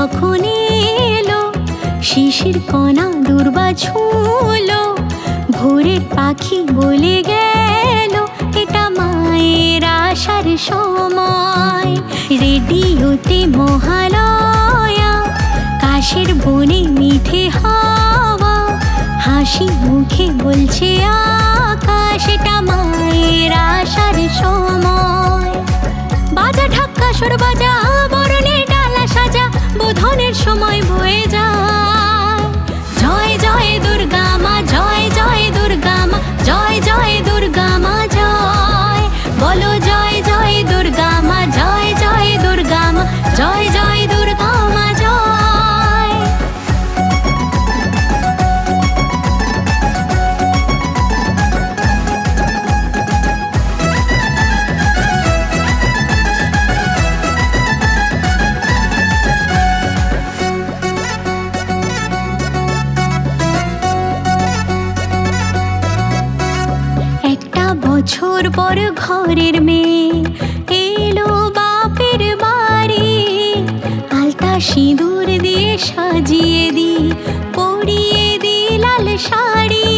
যখন এলো, শিশির কণা দুর্বা ছুঁলো, ভোরের পাখি বলে গেল এটা মায়ের আসার সময়। রেডিওতে মহালয়া, কাশের বনে মিঠে হাওয়া, হাসি মুখে বলছে আকাশ এটা মায়ের আসার সময়। বাজা ঢাক্কা সুর বাজা, বরণে ডালা সাজা, বোধনের সময় বয়ে যায়। জয় জয় দুর্গা মা, জয় জয় দুর্গা মা, জয় জয় দুর্গা মা জয়। বলো জয় জয় দুর্গা মা, জয় জয় দুর্গা মা, জয় জয় দুর্গা মা জয়। বছর পর ঘরের মেয়ে এলো বাপের বাড়ি, আলতা সিঁদুর দিয়ে সাজিয়ে দি, পরিয়ে দি লাল শাড়ি।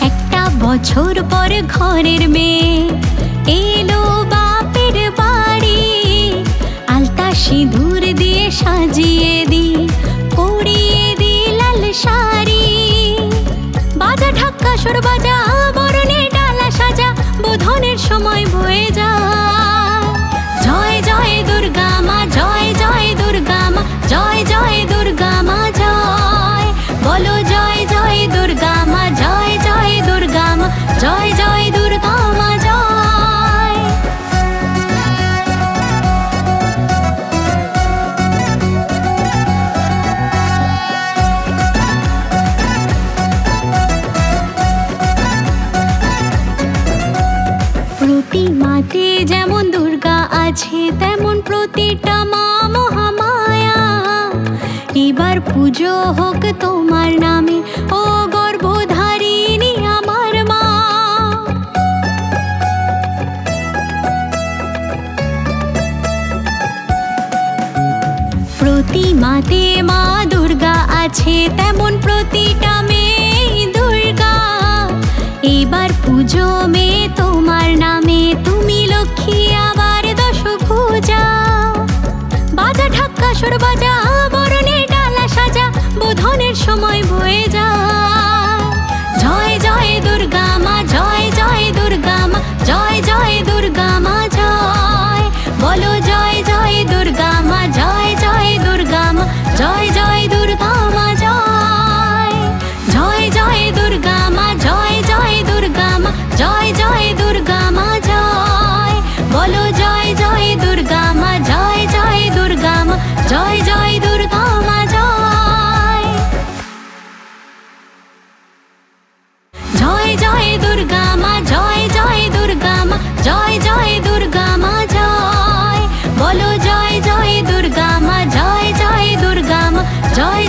একটা বছর পর ঘরের মেয়ে এলো বাপের বাড়ি, আলতা সিঁদুর দিয়ে সাজিয়ে দি, পরিয়ে দি লাল শাড়ি। বাজা ঢাক্কা সুর বাজা, বরণে ডালা সাজা, বোধনের সময় বয়ে যায়। জয় জয় দুর্গা মা, জয় জয় দুর্গা মা, জয় জয় দুর্গা মা জয়। বলো জয় জয় দুর্গা মা, জয় জয় দুর্গা মা, জয় জয় দুর্গা মা জয়। প্রতিমাতে যেমন দুর্গা আছে, তেমন প্রতিটা মা মহামায়া। এবার পুজো হোক তোমার নামে, ও গর্ভধারিণী আমার মা। প্রতিমাতে মা দুর্গা আছে, তেমন প্রতিটা মেয়ে দুর্গা। এবার পুজো মে তোমার নামে, তুমি লক্ষ্মী আবার দশভুজা। বাজা ঢাক্কা সুর বাজা, বরণে ডালা সাজা, বোধনের সময় বয়ে যায়। জয় জয় দুর্গা মা, জয় জয় দুর্গা মা, জয় জয় দুর্গা মা জয়। বলো জয় জয় দুর্গা মা, জয় জয় দুর্গা মা, জয় জয় দুর্গা মা জয়। জয় জয় দুর্গা মা, জয় জয় দুর্গা মা, জয় জয় দুর্গা মা জয়। বলো জয় জয় দুর্গা মা, জয় জয় দুর্গা মা, জয় জয় দুর্গা মা জয়। জয় জয় দুর্গা মা, জয় জয় দুর্গা মা, জয় জয় দুর্গা মা জয়। বলো জয় জয় দুর্গা মা, জয় জয় দুর্গা মা, জয়